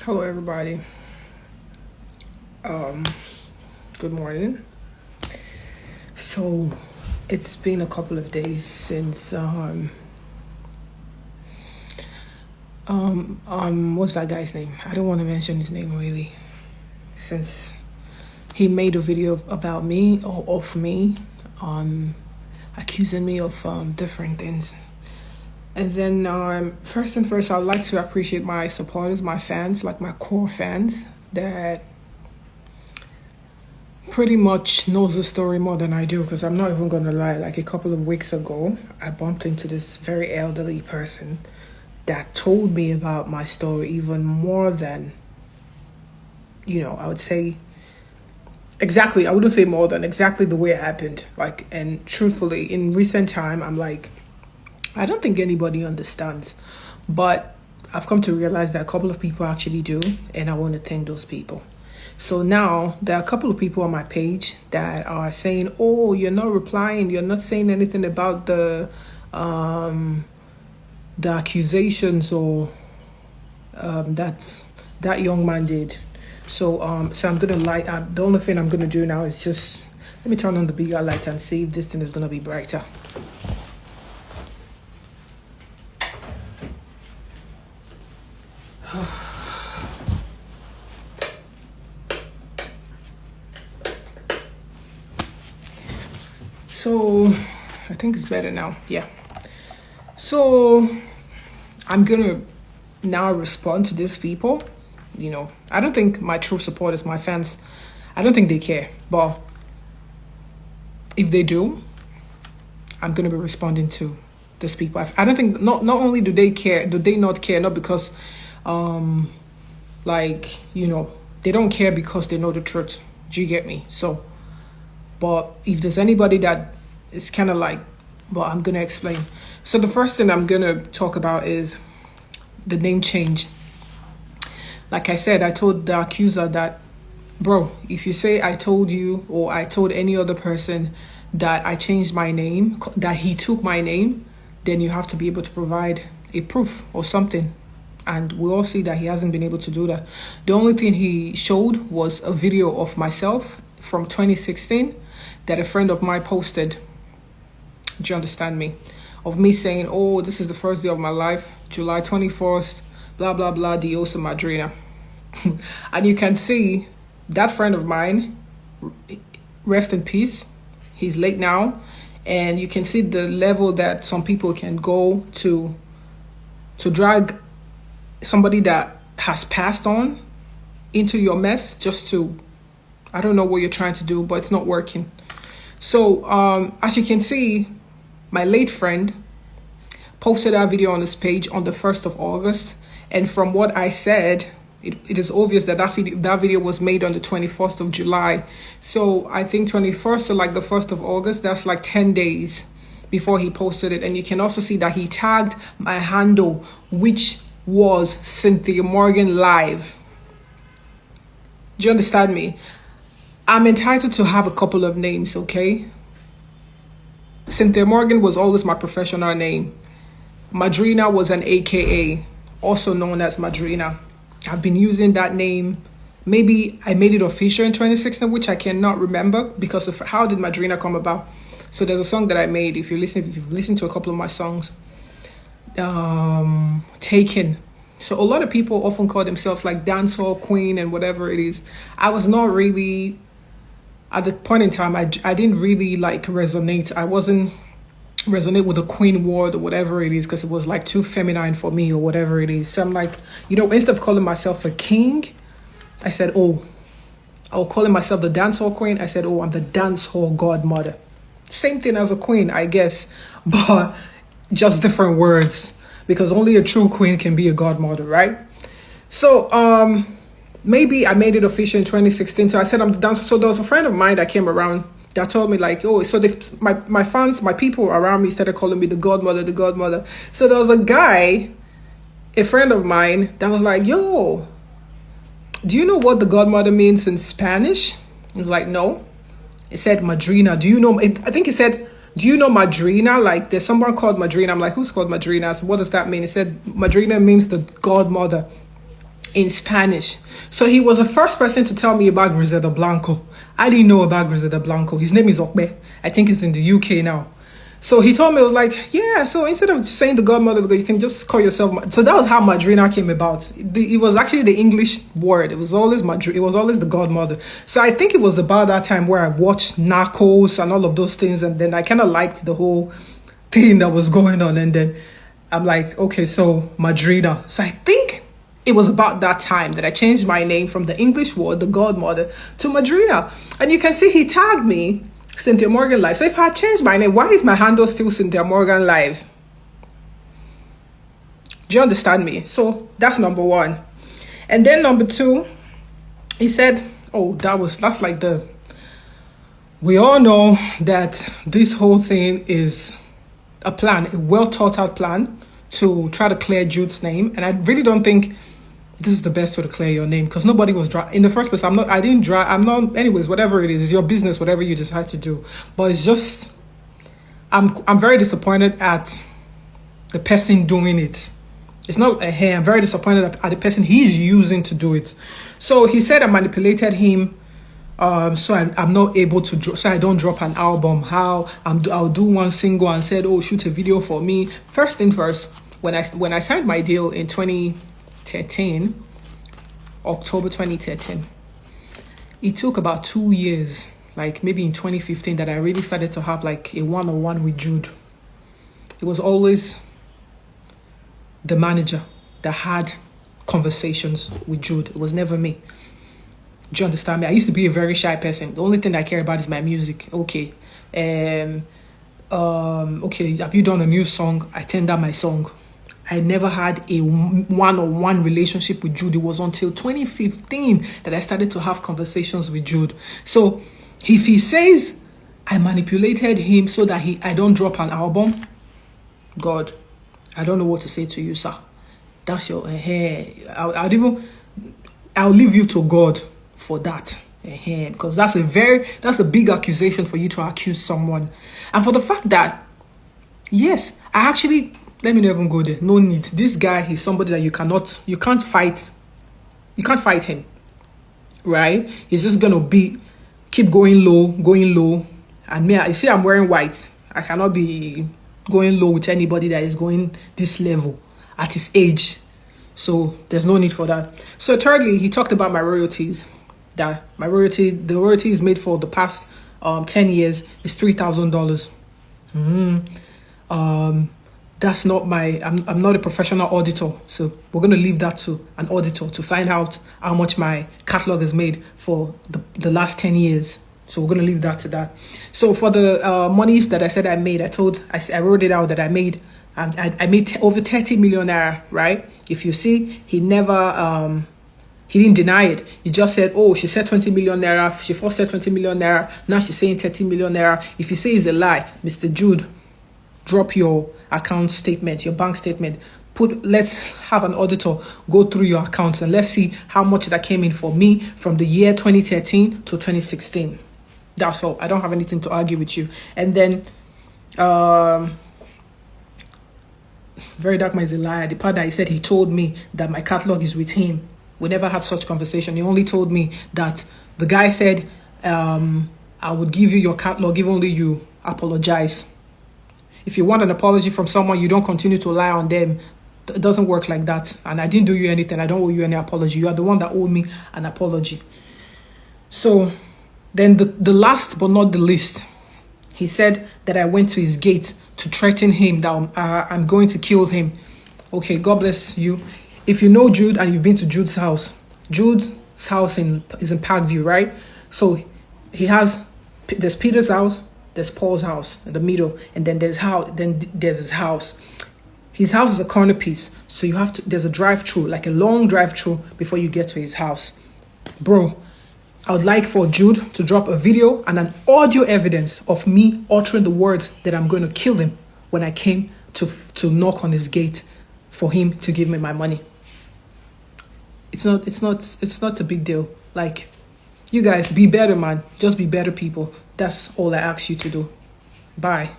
Hello, everybody. Um, Good morning. So, it's been a couple of days since what's that guy's name? I don't want to mention his name really, since he made a video about me or of me, accusing me of different things. And then, first and first, I'd like to appreciate my supporters, my fans, like my core fans that pretty much knows the story more than I do, because I'm not even gonna lie. Like a couple of weeks ago, I bumped into this very elderly person that told me about my story even more than, I would say exactly, I wouldn't say more than exactly the way it happened. Like, and truthfully, in recent time, I'm like, I don't think anybody understands, but I've come to realize that a couple of people actually do, and I want to thank those people. So now there are a couple of people on my page that are saying, "Oh, you're not replying. You're not saying anything about the accusations or that young man did." So I'm gonna light. The only thing I'm gonna do now is just let me turn on the bigger light and see if this thing is gonna be brighter. So I think it's better now. Yeah. So I'm gonna now respond to these people. I don't think my true supporters, my fans, I don't think they care. But if they do, I'm gonna be responding to these people. I don't think not only do they care, do they not care, not because they don't care because they know the truth. Do you get me? So but if there's anybody that is kind of like, well, I'm going to explain. So the first thing I'm going to talk about is the name change. Like I said, I told the accuser that, bro, if you say I told you or I told any other person that I changed my name, that he took my name, then you have to be able to provide a proof or something. And we all see that he hasn't been able to do that. The only thing he showed was a video of myself from 2016 that a friend of mine posted. Do you understand me? Of me saying, "Oh, this is the first day of my life, July 21st, blah, blah, blah, Diosa Madrina." And you can see that friend of mine, rest in peace, he's late now. And you can see the level that some people can go to drag somebody that has passed on into your mess just to, I don't know what you're trying to do, but it's not working. So as you can see, my late friend posted that video on his page on the 1st of August. And from what I said, it is obvious that that video was made on the 21st of July. So I think 21st to like the 1st of August, that's like 10 days before he posted it. And you can also see that he tagged my handle, which was Cynthia Morgan Live. Do you understand me? I'm entitled to have a couple of names, okay? Cynthia Morgan was always my professional name. Madrina was an AKA, also known as Madrina. I've been using that name. Maybe I made it official in 2016, which I cannot remember because of how did Madrina come about. So there's a song that I made. If you've listened to a couple of my songs, Taken. So a lot of people often call themselves like dancehall queen and whatever it is. I was not really, at the point in time, I didn't really like resonate. I wasn't resonate with the queen word or whatever it is, because it was like too feminine for me or whatever it is. So I'm like, instead of calling myself a king, I said, or calling myself the dancehall queen, I said, I'm the dancehall godmother. Same thing as a queen, I guess, but just different words, because only a true queen can be a godmother, right? So maybe I made it official in 2016. So I said I'm the dancer. So there was a friend of mine that came around that told me like, so my fans, my people around me started calling me the godmother, the godmother. So there was a guy, a friend of mine, that was like, "Yo, do you know what the godmother means in Spanish?" I was like, "No." It said Madrina. Do you know? I think he said, "Do you know Madrina? Like there's someone called Madrina." I'm like, "Who's called Madrina?" So what does that mean? He said Madrina means the godmother. in Spanish. So he was the first person to tell me about Griselda Blanco. I didn't know about Griselda Blanco. His name is Okbe. I think he's in the UK now. So he told me, I was like, yeah, so instead of saying the godmother, you can just call yourself. So that was how Madrina came about. It was actually the English word. It was always It was always the godmother. So I think it was about that time where I watched Narcos and all of those things. And then I kind of liked the whole thing that was going on. And then I'm like, okay, so Madrina. So I think it was about that time that I changed my name from the English word, the godmother, to Madrina. And you can see he tagged me, Cynthia Morgan Live. So if I changed my name, why is my handle still Cynthia Morgan Live? Do you understand me? So that's number one. And then number two, he said, oh, that's like we all know that this whole thing is a plan, a well thought out plan to try to clear Jude's name. And I really don't think this is the best way to clear your name, because nobody was in the first place. I'm not, anyways, whatever it is, it's your business, whatever you decide to do. But it's just, I'm very disappointed at the person doing it. It's not I'm very disappointed at the person he's using to do it. So he said I manipulated him, so I'm not able to so I don't drop an album. I'll do one single and said, oh, shoot a video for me. First thing first, when I signed my deal in 2013, October 2013, it took about 2 years, like maybe in 2015, that I really started to have like a one-on-one with Jude. It was always the manager that had conversations with Jude. It was never me. Do you understand me? I used to be a very shy person. The only thing I care about is my music. Okay. Okay, have you done a new song? I tender my song. I never had a one-on-one relationship with Jude. It was until 2015 that I started to have conversations with Jude. So if he says I manipulated him so that I don't drop an album, God, I don't know what to say to you, sir. That's your I'll leave you to God for that. Because that's a big accusation for you to accuse someone. And for the fact that, yes, let me not even go there. No need. This guy, he's somebody that you can't fight. You can't fight him. Right? He's just gonna keep going low. And me, you see, I'm wearing white. I cannot be going low with anybody that is going this level at his age. So there's no need for that. So thirdly, he talked about my royalties. That the royalty is made for the past 10 years is $3,000. That's not I'm not a professional auditor, so we're going to leave that to an auditor to find out how much my catalog is made for the last 10 years. So we're going to leave that to that. So for the monies that I said I made, I wrote it out that I made over 30 million naira, right? If you see, he didn't deny it. He just said, oh, she said 20 million naira. She first said 20 million naira. Now she's saying 30 million naira. If you say it's a lie, Mr. Jude, drop your account statement, your bank statement. Let's have an auditor go through your accounts and let's see how much that came in for me from the year 2013 to 2016. That's all. I don't have anything to argue with you. And then, Very Dark Man is a liar. The part that he said he told me that my catalog is with him. We never had such conversation. He only told me that the guy said, I would give you your catalog if only you apologize. If you want an apology from someone, you don't continue to lie on them. It doesn't work like that. And I didn't do you anything. I don't owe you any apology. You are the one that owed me an apology. So then the last but not the least, he said that I went to his gate to threaten him that I'm going to kill him. Okay, God bless you. If you know Jude and you've been to Jude's house is in Parkview, right? So there's Peter's house, there's Paul's house in the middle, and then there's his house. His house is a corner piece, so there's a drive-through, like a long drive-through before you get to his house. Bro, I would like for Jude to drop a video and an audio evidence of me uttering the words that I'm going to kill him when I came to knock on his gate for him to give me my money. It's not a big deal. Like, you guys, be better, man. Just be better people. That's all I ask you to do. Bye.